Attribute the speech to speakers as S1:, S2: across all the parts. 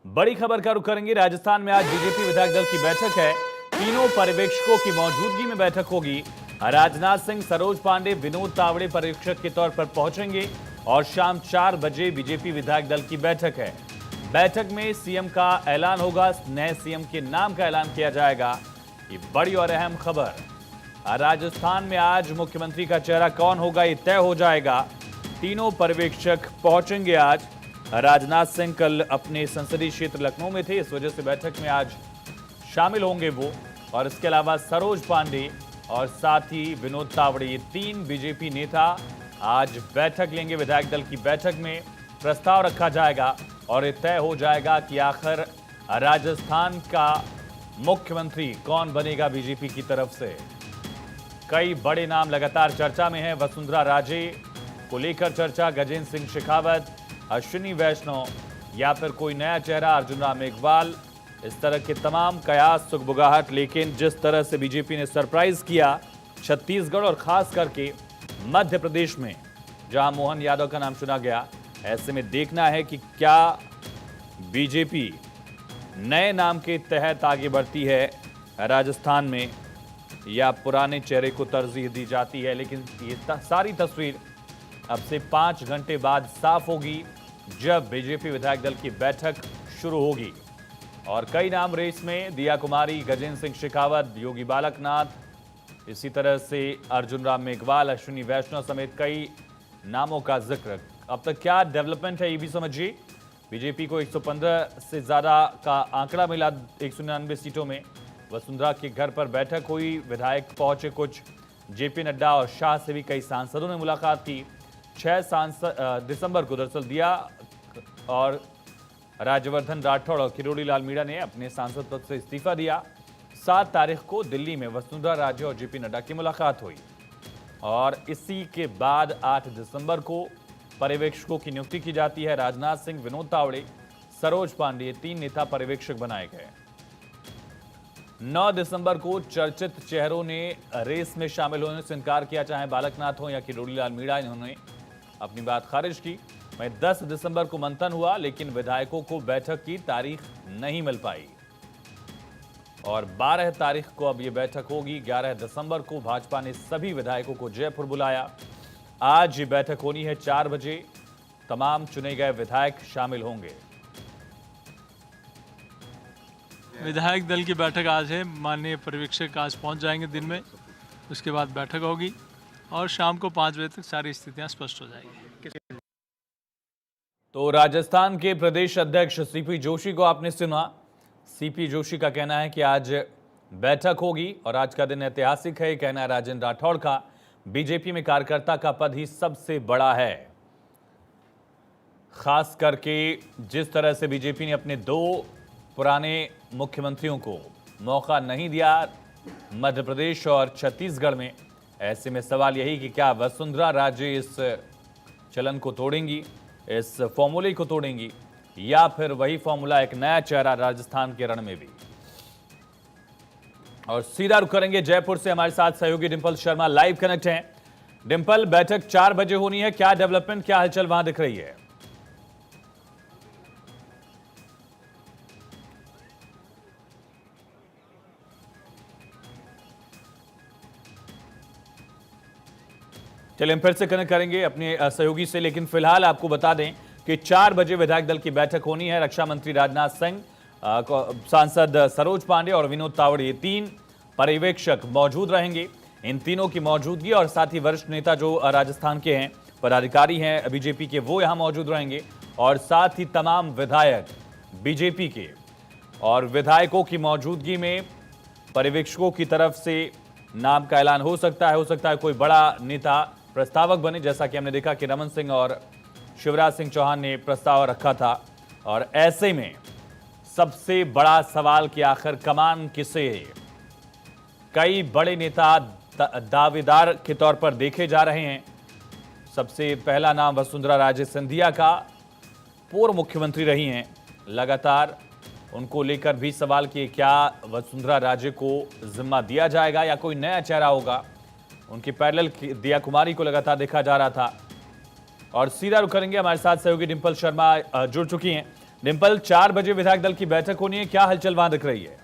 S1: बड़ी खबर का रुख करेंगे। राजस्थान में आज बीजेपी विधायक दल की बैठक है। तीनों पर्यवेक्षकों की मौजूदगी में बैठक होगी। राजनाथ सिंह, सरोज पांडे, विनोद तावड़े पर्यवेक्षक के तौर पर पहुंचेंगे और शाम 4 बजे बीजेपी विधायक दल की बैठक है। बैठक में सीएम का ऐलान होगा, नए सीएम के नाम का ऐलान किया जाएगा। ये बड़ी और अहम खबर। राजस्थान में आज मुख्यमंत्री का चेहरा कौन होगा ये तय हो जाएगा। तीनों पर्यवेक्षक पहुंचेंगे आज। राजनाथ सिंह कल अपने संसदीय क्षेत्र लखनऊ में थे, इस वजह से बैठक में आज शामिल होंगे वो। और इसके अलावा सरोज पांडे और साथ ही विनोद तावड़े, ये 3 बीजेपी नेता आज बैठक लेंगे। विधायक दल की बैठक में प्रस्ताव रखा जाएगा और ये तय हो जाएगा कि आखिर राजस्थान का मुख्यमंत्री कौन बनेगा बीजेपी की तरफ से। कई बड़े नाम लगातार चर्चा में हैं। वसुंधरा राजे को लेकर चर्चा, गजेंद्र सिंह शेखावत, अश्विनी वैष्णव या फिर कोई नया चेहरा अर्जुन राम मेघवाल, इस तरह के तमाम कयास सुगबुगाहट। लेकिन जिस तरह से बीजेपी ने सरप्राइज किया छत्तीसगढ़ और खास करके मध्य प्रदेश में, जहां मोहन यादव का नाम चुना गया, ऐसे में देखना है कि क्या बीजेपी नए नाम के तहत आगे बढ़ती है राजस्थान में या पुराने चेहरे को तरजीह दी जाती है। लेकिन ये सारी तस्वीर अब से 5 घंटे बाद साफ होगी, जब बीजेपी विधायक दल की बैठक शुरू होगी। और कई नाम रेस में, दिया कुमारी, गजेंद्र सिंह शेखावत, योगी बालकनाथ, इसी तरह से अर्जुन राम मेघवाल, अश्विनी वैष्णव समेत कई नामों का जिक्र। अब तक क्या डेवलपमेंट है ये भी समझिए। बीजेपी को 115 से ज्यादा का आंकड़ा मिला 199 सीटों में। वसुंधरा के घर पर बैठक हुई, विधायक पहुंचे कुछ, जेपी नड्डा और शाह से भी कई सांसदों ने मुलाकात की। 6 दिसंबर को दरअसल दिया और राज्यवर्धन राठौड़ और किरोड़ी लाल मीणा ने अपने सांसद पद से इस्तीफा दिया। 7 तारीख को दिल्ली में वसुंधरा राजे और जेपी नड्डा की मुलाकात हुई और इसी के बाद 8 दिसंबर को पर्यवेक्षकों की नियुक्ति की जाती है। राजनाथ सिंह, विनोद तावड़े, सरोज पांडे, 3 नेता पर्यवेक्षक बनाए गए। 9 दिसंबर को चर्चित चेहरों ने रेस में शामिल होने से इनकार किया, चाहे बालकनाथ हो या किरोड़ी लाल मीणा, इन्होंने अपनी बात खारिज की। वहीं 10 दिसंबर को मंथन हुआ, लेकिन विधायकों को बैठक की तारीख नहीं मिल पाई और 12 तारीख को अब यह बैठक होगी। 11 दिसंबर को भाजपा ने सभी विधायकों को जयपुर बुलाया। आज ये बैठक होनी है 4 बजे। तमाम चुने गए विधायक शामिल होंगे।
S2: विधायक दल की बैठक आज है। माननीय पर्यवेक्षक आज पहुंच जाएंगे दिन में, उसके बाद बैठक होगी और शाम को 5 बजे तक सारी स्थितियां स्पष्ट हो जाएंगी।
S1: तो राजस्थान के प्रदेश अध्यक्ष सीपी जोशी को आपने सुना। सीपी जोशी का कहना है कि आज बैठक होगी और आज का दिन ऐतिहासिक है। कहना है राजेंद्र राठौड़ का, बीजेपी में कार्यकर्ता का पद ही सबसे बड़ा है। खास करके जिस तरह से बीजेपी ने अपने 2 पुराने मुख्यमंत्रियों को मौका नहीं दिया मध्य प्रदेश और छत्तीसगढ़ में, ऐसे में सवाल यही कि क्या वसुंधरा राजे इस चलन को तोड़ेंगी, इस फॉर्मूले को तोड़ेंगी, या फिर वही फॉर्मूला एक नया चेहरा राजस्थान के रण में भी। और सीधा रुख करेंगे जयपुर से, हमारे साथ सहयोगी डिंपल शर्मा लाइव कनेक्ट हैं। डिंपल, बैठक 4 बजे होनी है, क्या डेवलपमेंट, क्या हलचल वहां दिख रही है? चलिए हम फिर से कनेक्ट करेंगे अपने सहयोगी से, लेकिन फिलहाल आपको बता दें कि 4 बजे विधायक दल की बैठक होनी है। रक्षा मंत्री राजनाथ सिंह, सांसद सरोज पांडे और विनोद तावड़े, ये 3 पर्यवेक्षक मौजूद रहेंगे। इन तीनों की मौजूदगी और साथ ही वरिष्ठ नेता जो राजस्थान के हैं, पदाधिकारी हैं बीजेपी के, वो यहां मौजूद रहेंगे और साथ ही तमाम विधायक बीजेपी के। और विधायकों की मौजूदगी में पर्यवेक्षकों की तरफ से नाम का ऐलान हो सकता है कोई बड़ा नेता प्रस्तावक बने, जैसा कि हमने देखा कि रमन सिंह और शिवराज सिंह चौहान ने प्रस्ताव रखा था। और ऐसे में सबसे बड़ा सवाल कि आखिर कमान किसे, कई बड़े नेता दावेदार के तौर पर देखे जा रहे हैं। सबसे पहला नाम वसुंधरा राजे सिंधिया का, पूर्व मुख्यमंत्री रही हैं, लगातार उनको लेकर भी सवाल कि क्या वसुंधरा राजे को जिम्मा दिया जाएगा या कोई नया चेहरा होगा। उनकी पैरेलल दिया कुमारी को लगातार देखा जा रहा था। और सीधा रुख करेंगे, हमारे साथ सहयोगी डिंपल शर्मा जुड़ चुकी हैं। डिंपल, 4 बजे विधायक दल की बैठक होनी है, क्या हलचल वहां दिख रही है?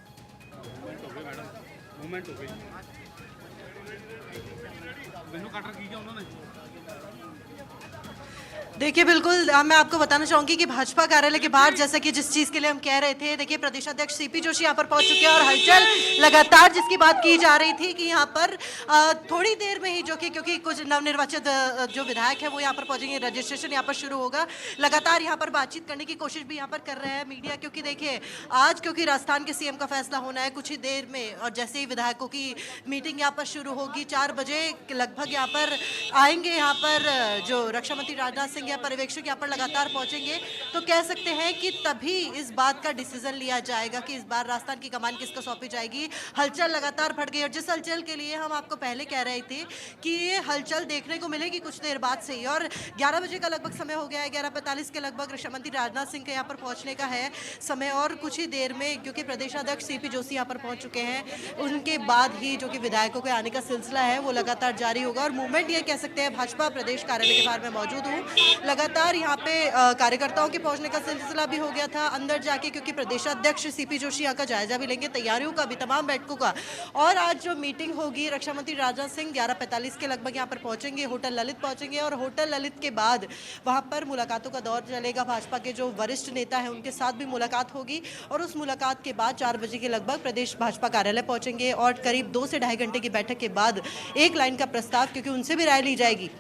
S3: देखिए बिल्कुल मैं आपको बताना चाहूंगी कि भाजपा कार्यालय के बाहर जैसा कि जिस चीज के लिए हम कह रहे थे, देखिए प्रदेशाध्यक्ष सीपी जोशी यहाँ पर पहुंच चुके हैं और हलचल लगातार जिसकी बात की जा रही थी कि यहाँ पर थोड़ी देर में ही जो कि क्योंकि कुछ नवनिर्वाचित जो विधायक है वो यहाँ पर पहुंचेंगे, रजिस्ट्रेशन यहाँ पर शुरू होगा। लगातार यहाँ पर बातचीत करने की कोशिश भी यहाँ पर कर रहे हैं मीडिया, क्योंकि देखिए आज क्योंकि राजस्थान के सीएम का फैसला होना है कुछ ही देर में, और जैसे ही विधायकों की मीटिंग यहाँ पर शुरू होगी 4 बजे लगभग यहाँ पर आएंगे, यहाँ पर जो रक्षा मंत्री राजनाथ सिंह या पर्यवेक्षक यहाँ पर लगातार पहुंचेंगे, तो कह सकते हैं कि तभी इस बात का डिसीजन लिया जाएगा कि इस बार राजस्थान की कमान किसको सौंपी जाएगी। हलचल लगातार बढ़ गई और जिस हलचल के लिए हम आपको पहले कह रहे थे कि ये हलचल देखने को मिलेगी कुछ देर बाद से ही, और 11 बजे का लगभग समय हो गया है, 11:45 के लगभग रक्षा मंत्री राजनाथ सिंह के यहाँ पर पहुंचने का है समय, और कुछ ही देर में क्योंकि प्रदेशाध्यक्ष सीपी जोशी यहाँ पर पहुंच चुके हैं, उनके बाद ही जो कि विधायकों के आने का सिलसिला है वो लगातार जारी होगा। और मूवमेंट ये कह सकते हैं, भाजपा प्रदेश कार्यालय के बाहर मैं मौजूद हूँ, लगातार यहाँ पे कार्यकर्ताओं के पहुंचने का सिलसिला भी हो गया था अंदर जाके, क्योंकि प्रदेशाध्यक्ष सीपी जोशी यहाँ का जायजा भी लेंगे तैयारियों का भी, तमाम बैठकों का। और आज जो मीटिंग होगी, रक्षा मंत्री राजनाथ सिंह 11:45 के लगभग यहाँ पर पहुंचेंगे, होटल ललित पहुंचेंगे, और होटल ललित के बाद वहाँ पर मुलाकातों का दौर चलेगा। भाजपा के जो वरिष्ठ नेता हैं उनके साथ भी मुलाकात होगी, और उस मुलाकात के बाद 4 बजे के लगभग प्रदेश भाजपा कार्यालय पहुंचेंगे, और करीब 2 से ढाई घंटे की बैठक के बाद एक लाइन का प्रस्ताव, क्योंकि उनसे भी राय ली जाएगी,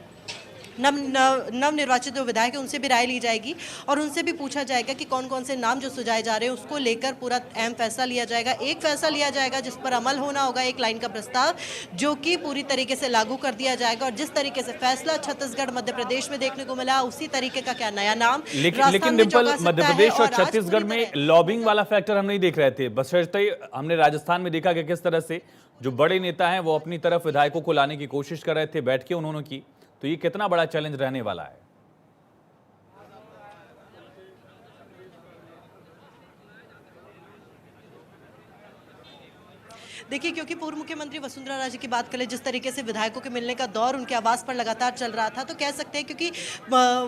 S3: नवनिर्वाचित जो विधायक है उनसे भी राय ली जाएगी, और उनसे भी पूछा जाएगा कि कौन कौन से नाम जो सुझाए जा रहे हैं उसको लेकर पूरा अहम फैसला लिया जाएगा। एक फैसला लिया जाएगा जिस पर अमल होना होगा, एक लाइन का प्रस्ताव जो कि पूरी तरीके से लागू कर दिया जाएगा, और जिस तरीके से फैसला छत्तीसगढ़ मध्य प्रदेश में देखने को मिला उसी तरीके का क्या नया नाम
S1: लेकिन डिंपल, मध्य प्रदेश और छत्तीसगढ़ में लॉबिंग वाला फैक्टर हम नहीं देख रहे थे, बशर्ते हमने राजस्थान में देखा कि किस तरह से जो बड़े नेता हैं वो अपनी तरफ विधायकों को लाने की कोशिश कर रहे थे, बैठकें उन्होंने की, तो ये कितना बड़ा चैलेंज रहने वाला है?
S3: देखिए क्योंकि पूर्व मुख्यमंत्री वसुंधरा राजे की बात करें, जिस तरीके से विधायकों के मिलने का दौर उनके आवास पर लगातार चल रहा था, तो कह सकते हैं क्योंकि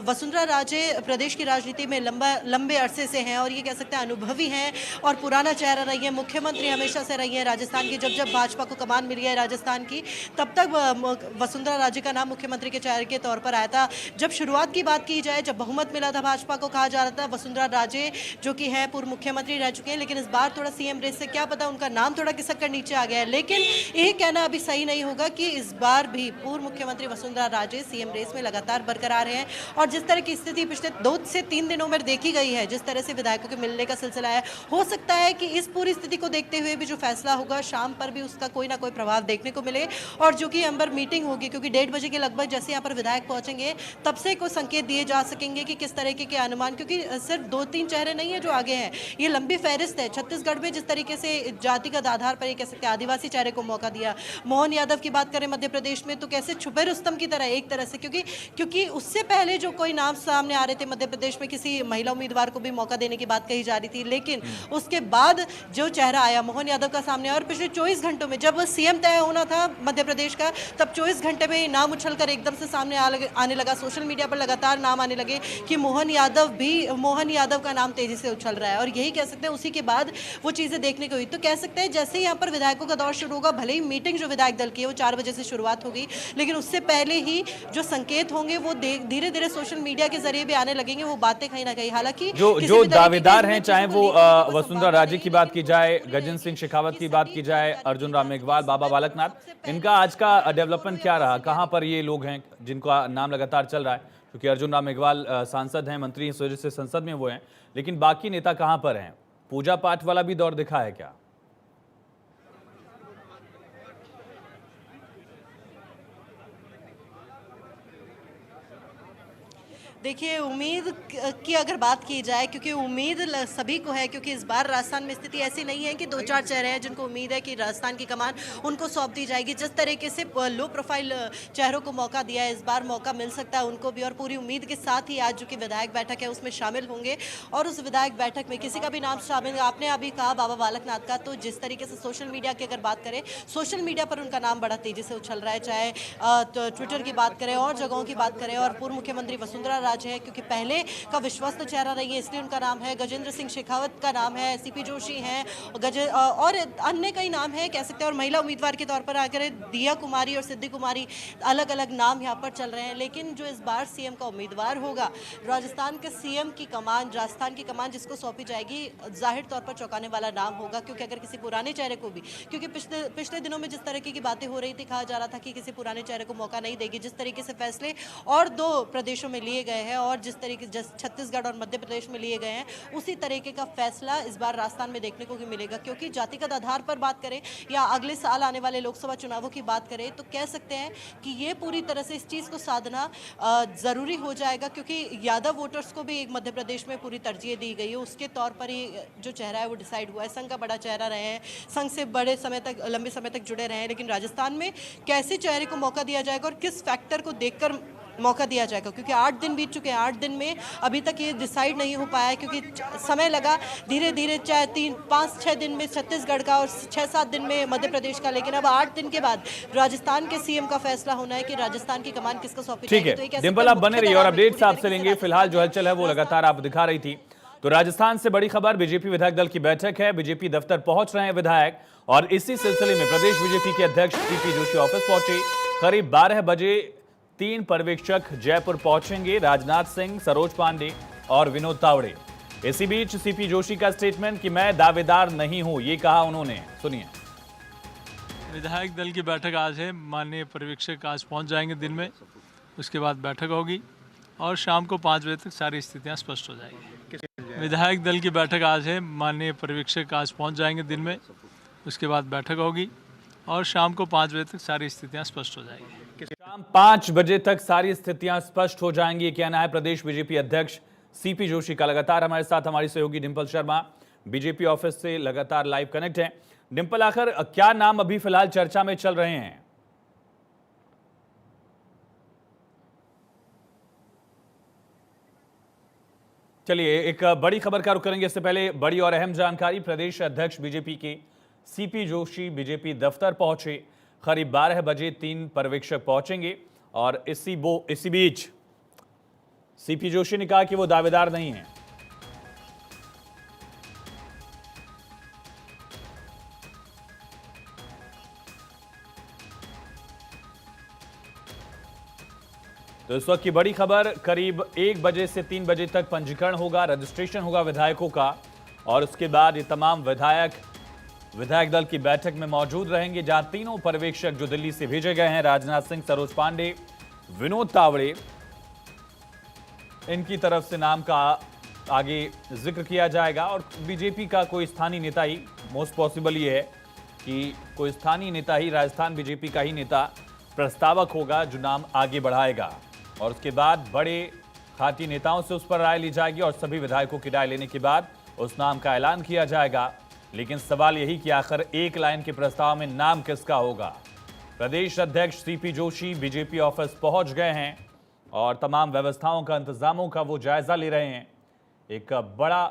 S3: वसुंधरा राजे प्रदेश की राजनीति में लंबे अरसे से हैं, और ये कह सकते हैं अनुभवी हैं और पुराना चेहरा रही है, मुख्यमंत्री हमेशा से रही है राजस्थान की। जब भाजपा को कमान मिली है राजस्थान की, तब तक वसुंधरा राजे का नाम मुख्यमंत्री के चेहरे के तौर पर आया था। जब शुरुआत की बात की जाए, जब बहुमत मिला था भाजपा को, कहा जा रहा था वसुंधरा राजे जो कि है पूर्व मुख्यमंत्री रह चुके हैं, लेकिन इस बार थोड़ा सीएम रेस से क्या पता उनका नाम थोड़ा खिसक कर नीचे आ गया है। लेकिन यह कहना अभी सही नहीं होगा कि इस बार भी पूर्व मुख्यमंत्री वसुंधरा राजे सीएम रेस में लगातार बरकरार हैं, और जिस तरह की स्थिति पिछले 2 से 3 दिनों में देखी गई है, जिस तरह से विधायकों के मिलने का सिलसिला है, हो सकता है कि इस पूरी स्थिति को देखते हुए भी जो फैसला होगा शाम पर भी उसका कोई ना कोई प्रभाव देखने को मिले। और जो कि अंबर मीटिंग होगी, क्योंकि 1:30 बजे के लगभग जैसे यहाँ पर विधायक पहुंचेंगे तब से कोई संकेत दिए जा सकेंगे कि किस तरीके के अनुमान, क्योंकि सिर्फ 2-3 चेहरे नहीं है जो आगे हैं, ये लंबी फहरिस्त है। छत्तीसगढ़ में जिस तरीके से जातिगत आधार पर कह सकते हैं आदिवासी चेहरे को मौका दिया, मोहन यादव की बात करें मध्य प्रदेश में तो कैसे छुपे रुस्तम की तरह एक तरह से, क्योंकि उससे पहले जो कोई नाम सामने आ रहे थे मध्य प्रदेश में, किसी महिला उम्मीदवार को भी मौका देने की बात कही जा रही थी, लेकिन उसके बाद जो चेहरा आया मोहन यादव का सामने, और पिछले 24 घंटों में जब सीएम तय होना था मध्य प्रदेश का, तब 24 घंटे में नाम उछलकर एकदम से सामने आने लगा। सोशल मीडिया पर लगातार नाम आने लगे कि मोहन यादव का नाम तेजी से उछल रहा है, और यही कह सकते हैं उसी के बाद वो चीजें देखने को हुई। तो कह सकते हैं जैसे ही यहाँ पर विधायकों का दौर शुरू होगा, भले ही मीटिंग जो विधायक दल की है वो 4 बजे से शुरुआत होगी, लेकिन उससे पहले ही जो संकेत होंगे वो धीरे धीरे सोशल मीडिया के जरिए भी आने लगेंगे, वो बातें कहीं ना कहीं। हालांकि
S1: जो दावेदार हैं, चाहे वो वसुंधरा राजे की बात की जाए, गजेंद्र सिंह शेखावत की बात की जाए, अर्जुन राम मेघवाल, बाबा बालकनाथ, इनका आज का डेवलपमेंट क्या रहा? कहां पर ये लोग हैं जिनका नाम लगातार चल रहा है? क्योंकि अर्जुन राम मेघवाल सांसद हैं, मंत्री इस वजह से संसद में वो हैं, लेकिन बाकी नेता कहां पर हैं? पूजा पाठ वाला भी दौर दिखा है क्या?
S3: देखिए उम्मीद की अगर बात की जाए, क्योंकि उम्मीद सभी को है, क्योंकि इस बार राजस्थान में स्थिति ऐसी नहीं है कि 2-4 चेहरे हैं जिनको उम्मीद है कि राजस्थान की कमान उनको सौंप दी जाएगी। जिस तरीके से लो प्रोफाइल चेहरों को मौका दिया है, इस बार मौका मिल सकता है उनको भी, और पूरी उम्मीद के साथ ही आज जो कि विधायक बैठक है उसमें शामिल होंगे, और उस विधायक बैठक में किसी का भी नाम शामिल, आपने अभी कहा बाबा बालकनाथ का, तो जिस तरीके से सोशल मीडिया की अगर बात करें, सोशल मीडिया पर उनका नाम बड़ा तेजी से उछल रहा है, चाहे ट्विटर की बात करें और जगहों की बात करें, और पूर्व मुख्यमंत्री वसुंधरा राजे हैं, क्योंकि पहले का विश्वस्त चेहरा रही है इसलिए उनका नाम है। गजेंद्र सिंह शेखावत का नाम है, सीपी जोशी हैं और अन्य कई नाम है कह सकते हैं। और महिला उम्मीदवार के तौर पर अगर दिया कुमारी और सिद्धि कुमारी, अलग अलग नाम यहाँ पर चल रहे हैं। लेकिन जो इस बार सीएम का उम्मीदवार होगा, राजस्थान के सीएम की कमान, राजस्थान की कमान जिसको सौंपी जाएगी, जाहिर तौर पर चौंकाने वाला नाम होगा। क्योंकि अगर किसी पुराने चेहरे को भी, क्योंकि पिछले दिनों में जिस तरीके की बातें हो रही थी, कहा जा रहा था कि किसी पुराने चेहरे को मौका नहीं देगी, जिस तरीके से फैसले और 2 प्रदेशों में लिए गए हैं और जिस तरीके छत्तीसगढ़ और मध्य प्रदेश में लिए गए हैं, उसी तरीके का फैसला इस बार राजस्थान में देखने को भी मिलेगा। क्योंकि जातिगत आधार पर बात करें या अगले साल आने वाले लोकसभा चुनावों की बात करें तो कह सकते हैं कि ये पूरी तरह से इस चीज़ को साधना ज़रूरी हो जाएगा। क्योंकि यादव वोटर्स को भी एक मध्य प्रदेश में पूरी तरजीह दी गई है, उसके तौर पर ही जो चेहरा है वो डिसाइड हुआ है। संघ का बड़ा चेहरा रहे हैं, संघ से बड़े समय तक, लंबे समय तक जुड़े रहे हैं। लेकिन राजस्थान में कैसे चेहरे को मौका दिया जाएगा और किस फैक्टर को देखकर मौका दिया जाएगा, क्योंकि 8 दिन बीत चुके हैं। 8 दिन में अभी तक ये डिसाइड नहीं हो पाया है, क्योंकि समय लगा धीरे धीरे, चाहे 3-5-6 दिन में छत्तीसगढ़ का और 6-7 दिन में मध्य प्रदेश का। लेकिन अब 8 दिन के बाद राजस्थान के सीएम का फैसला होना है कि राजस्थान की कमान किसको सौंपी
S1: ठीक
S3: जाएगी।
S1: है, डिंपल आप बने रहिए और अपडेट्स आपसे लेंगे। फिलहाल जो हलचल है वो लगातार आप दिखा रही थी। तो राजस्थान से बड़ी खबर, बीजेपी विधायक दल की बैठक है, बीजेपी दफ्तर पहुंच रहे हैं विधायक, और इसी सिलसिले में प्रदेश बीजेपी के अध्यक्ष सीपी जोशी ऑफिस पहुंचे। करीब 12 बजे 3 पर्यवेक्षक जयपुर पहुंचेंगे, राजनाथ सिंह, सरोज पांडे और विनोद तावड़े। इसी बीच सीपी जोशी का स्टेटमेंट कि मैं दावेदार नहीं हूं, ये कहा उन्होंने, सुनिए।
S2: विधायक दल की बैठक आज है, माननीय पर्यवेक्षक आज पहुंच जाएंगे दिन में, उसके बाद बैठक होगी और शाम को 5 बजे तक सारी स्थितियां स्पष्ट हो जाएंगी। विधायक दल की बैठक आज है, माननीय पर्यवेक्षक आज पहुंच जाएंगे दिन में, उसके बाद बैठक होगी और शाम को 5 बजे तक सारी स्थितियां स्पष्ट हो जाएंगी।
S1: शाम 5 बजे तक सारी स्थितियां स्पष्ट हो जाएंगी, ये कहना है प्रदेश बीजेपी अध्यक्ष सीपी जोशी का। लगातार हमारे साथ हमारी सहयोगी डिंपल शर्मा बीजेपी ऑफिस से लगातार लाइव कनेक्ट हैं। डिंपल, आखिर क्या नाम अभी फिलहाल चर्चा में चल रहे हैं? चलिए एक बड़ी खबर का रुख करेंगे, इससे पहले बड़ी और अहम जानकारी। प्रदेश अध्यक्ष बीजेपी के सीपी जोशी बीजेपी दफ्तर पहुंचे। करीब 12 बजे 3 पर्यवेक्षक पहुंचेंगे और इसी बीच सीपी जोशी ने कहा कि वो दावेदार नहीं है। तो इस वक्त की बड़ी खबर, करीब 1 बजे से 3 बजे तक पंजीकरण होगा, रजिस्ट्रेशन होगा विधायकों का, और उसके बाद ये तमाम विधायक दल की बैठक में मौजूद रहेंगे, जहां तीनों पर्यवेक्षक जो दिल्ली से भेजे गए हैं, राजनाथ सिंह, सरोज पांडे, विनोद तावड़े, इनकी तरफ से नाम का आगे जिक्र किया जाएगा। और बीजेपी का कोई स्थानीय नेता ही, मोस्ट पॉसिबल ये है कि कोई स्थानीय नेता ही, राजस्थान बीजेपी का ही नेता प्रस्तावक होगा जो नाम आगे बढ़ाएगा, और उसके बाद बड़े खाती नेताओं से उस पर राय ली जाएगी और सभी विधायकों की राय लेने के बाद उस नाम का ऐलान किया जाएगा। लेकिन सवाल यही कि आखिर एक लाइन के प्रस्ताव में नाम किसका होगा। प्रदेश अध्यक्ष सीपी जोशी बीजेपी ऑफिस पहुंच गए हैं और तमाम व्यवस्थाओं का, इंतजामों का वो जायजा ले रहे हैं। एक बड़ा,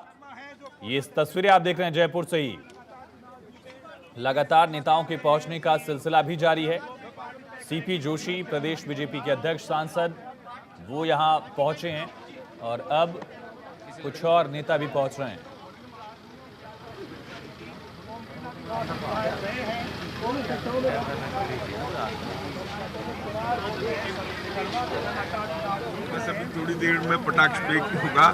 S1: ये तस्वीरें आप देख रहे हैं जयपुर से ही, लगातार नेताओं के पहुंचने का सिलसिला भी जारी है। सीपी जोशी प्रदेश बीजेपी के अध्यक्ष, सांसद, वो यहां पहुंचे हैं और अब कुछ और नेता भी पहुंच रहे हैं।
S4: बस अभी थोड़ी देर में पटाख फेंक होगा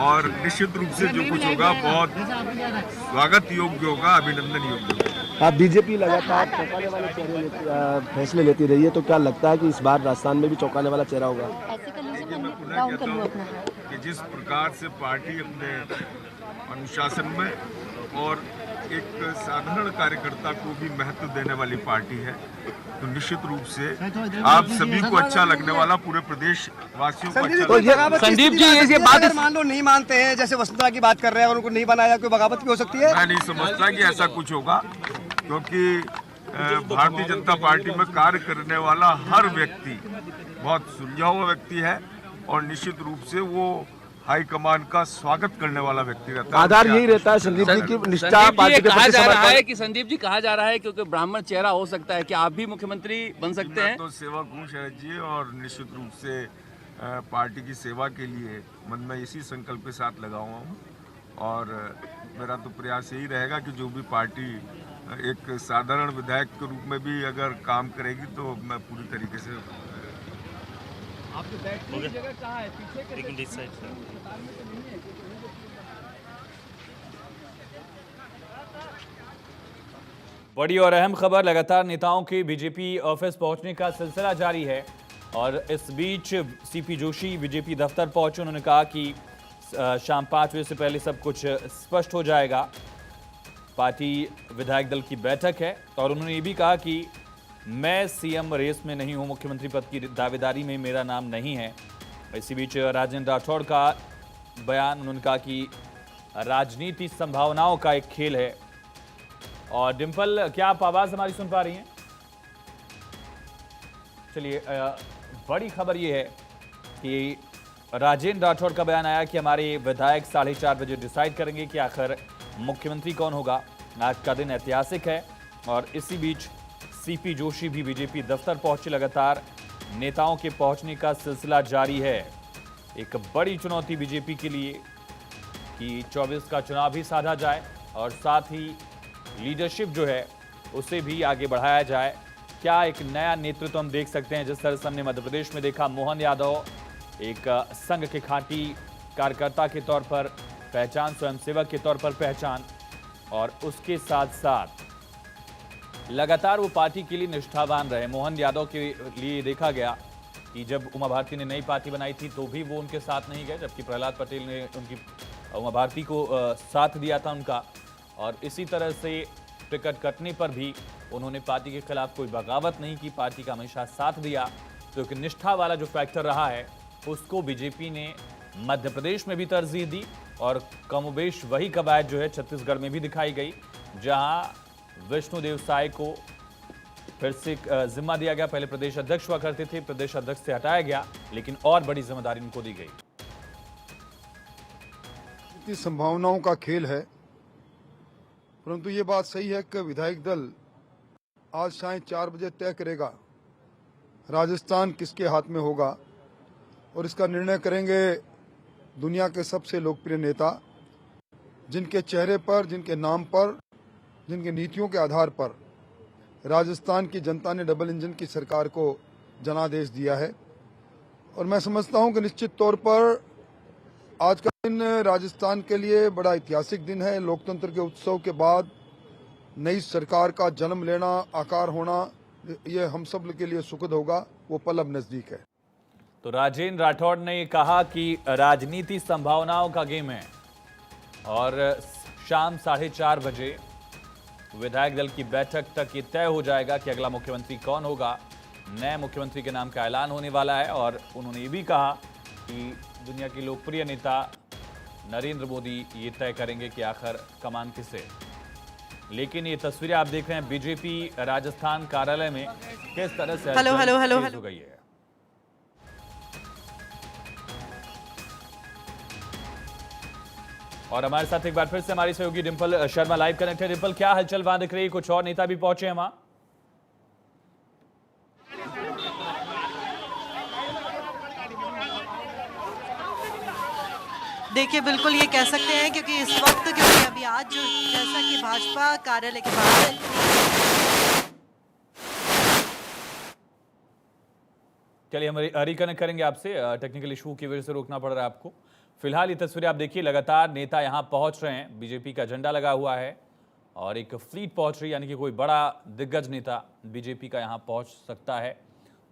S4: और निश्चित रूप से जो कुछ होगा बहुत स्वागत योग्य होगा, अभिनंदन योग्य होगा।
S5: आप बीजेपी लगातार चौंकाने वाले फैसले लेती रही है, तो क्या लगता है कि इस बार राजस्थान में भी चौंकाने वाला चेहरा होगा?
S4: मैं पुनः कहता हूँ कि जिस प्रकार से पार्टी अपने अनुशासन में और एक साधारण कार्यकर्ता को भी महत्व देने वाली पार्टी है, तो निश्चित रूप से आप सभी को अच्छा लगने वाला, पूरे प्रदेश वासियों को अच्छा लगने।
S6: संदीप जी, ये बात मान लो नहीं मानते हैं, जैसे वसुंधरा की बात कर रहे हैं और उनको नहीं बनाया, कोई बगावत भी हो सकती है?
S4: मैं नहीं समझता कि ऐसा कुछ होगा, क्योंकि भारतीय जनता पार्टी में कार्य करने वाला हर व्यक्ति बहुत सुलझा हुआ व्यक्ति है और निश्चित रूप से वो हाईकमान का स्वागत करने वाला व्यक्ति रहता है।
S5: आधार यही रहता है संदीप जी की निष्ठा, पार्टी के
S6: कहा
S5: प्रति
S6: जा रहा
S5: समर्पण।
S6: है कि संदीप जी कहा जा रहा है क्योंकि ब्राह्मण चेहरा हो सकता है कि आप भी मुख्यमंत्री बन सकते हैं।
S4: मैं तो सेवक हूँ शरद जी, और निश्चित रूप से पार्टी की सेवा के लिए मन में इसी संकल्प के साथ लगा हुआ हूँ। और मेरा तो प्रयास यही रहेगा कि जो भी पार्टी एक साधारण विधायक के रूप में भी अगर काम करेगी तो मैं पूरी तरीके से
S1: बड़ी और अहम खबर, लगातार नेताओं के बीजेपी ऑफिस पहुंचने का सिलसिला जारी है और इस बीच सीपी जोशी बीजेपी दफ्तर पहुंचे। उन्होंने कहा कि शाम 5 बजे से पहले सब कुछ स्पष्ट हो जाएगा। पार्टी विधायक दल की बैठक है और उन्होंने ये भी कहा कि मैं सीएम रेस में नहीं हूं, मुख्यमंत्री पद की दावेदारी में मेरा नाम नहीं है। इसी बीच राजेंद्र राठौड़ का बयान, उन्होंने कहा कि राजनीति संभावनाओं का एक खेल है। और डिंपल, क्या आप आवाज हमारी सुन पा रही हैं? चलिए, बड़ी खबर यह है कि राजेंद्र राठौड़ का बयान आया कि हमारे विधायक 4:30 बजे डिसाइड करेंगे कि आखिर मुख्यमंत्री कौन होगा। आज का दिन ऐतिहासिक है और इसी बीच सीपी जोशी भी बीजेपी दफ्तर पहुंचे। लगातार नेताओं के पहुंचने का सिलसिला जारी है। एक बड़ी चुनौती बीजेपी के लिए कि 24 का चुनाव भी साधा जाए और साथ ही लीडरशिप जो है उसे भी आगे बढ़ाया जाए। क्या एक नया नेतृत्व हम देख सकते हैं, जिस तरह से हमने मध्य प्रदेश में देखा। मोहन यादव एक संघ के खांटी कार्यकर्ता के तौर पर पहचान, स्वयंसेवक के तौर पर पहचान, और उसके साथ साथ लगातार वो पार्टी के लिए निष्ठावान रहे। मोहन यादव के लिए देखा गया कि जब उमा भारती ने नई पार्टी बनाई थी तो भी वो उनके साथ नहीं गए, जबकि प्रहलाद पटेल ने उनकी उमा भारती को साथ दिया था उनका। और इसी तरह से टिकट कटने पर भी उन्होंने पार्टी के खिलाफ कोई बगावत नहीं की, पार्टी का हमेशा साथ दिया। तो एक निष्ठा वाला जो फैक्टर रहा है उसको बीजेपी ने मध्य प्रदेश में भी तरजीह दी और कमोबेश वही कवायद जो है छत्तीसगढ़ में भी दिखाई गई, जहां विष्णुदेव साय को फिर से जिम्मा दिया गया। पहले प्रदेश अध्यक्ष हुआ करते थे, प्रदेश अध्यक्ष से हटाया गया, लेकिन और बड़ी जिम्मेदारी उनको दी गई।
S7: इतनी संभावनाओं का खेल है, परंतु ये बात सही है कि विधायक दल आज शाम 4 बजे तय करेगा राजस्थान किसके हाथ में होगा, और इसका निर्णय करेंगे दुनिया के सबसे लोकप्रिय नेता, जिनके चेहरे पर, जिनके नाम पर, जिनके नीतियों के आधार पर राजस्थान की जनता ने डबल इंजन की सरकार को जनादेश दिया है। और मैं समझता हूं कि निश्चित तौर पर आज का दिन राजस्थान के लिए बड़ा ऐतिहासिक दिन है। लोकतंत्र के उत्सव के बाद नई सरकार का जन्म लेना, आकार होना, ये हम सब के लिए सुखद होगा। वो पल अब नजदीक है।
S1: तो राजेंद्र राठौड़ ने कहा कि राजनीति संभावनाओं का गेम है और शाम 4:30 बजे विधायक दल की बैठक तक ये तय हो जाएगा कि अगला मुख्यमंत्री कौन होगा। नए मुख्यमंत्री के नाम का ऐलान होने वाला है और उन्होंने ये भी कहा कि दुनिया के लोकप्रिय नेता नरेंद्र मोदी ये तय करेंगे कि आखिर कमान किसे। लेकिन ये तस्वीरें आप देख रहे हैं बीजेपी राजस्थान कार्यालय में किस तरह से तेज हो गई है। और हमारे साथ एक बार फिर से हमारी सहयोगी डिंपल शर्मा लाइव कनेक्ट है। डिंपल, क्या हलचल वहां दिख रही है? कुछ और नेता भी पहुंचे हैं वहां?
S3: देखिए, बिल्कुल ये कह सकते हैं क्योंकि इस वक्त, क्योंकि अभी आज जो जैसा कि भाजपा कार्यालय के बाहर
S1: चलिए हम रिकनेक्ट करेंगे आपसे, टेक्निकल इशू की वजह से रोकना पड़ रहा है आपको। फिलहाल ये तस्वीरें आप देखिए, लगातार नेता यहां पहुंच रहे हैं, बीजेपी का झंडा लगा हुआ है और एक फ्लीट पहुंच रही है, यानी कि कोई बड़ा दिग्गज नेता बीजेपी का यहां पहुंच सकता है।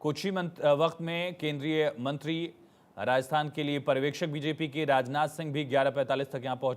S1: कुछ ही वक्त में केंद्रीय मंत्री राजस्थान के लिए पर्यवेक्षक बीजेपी के राजनाथ सिंह भी 11:45 तक यहां पहुंचे।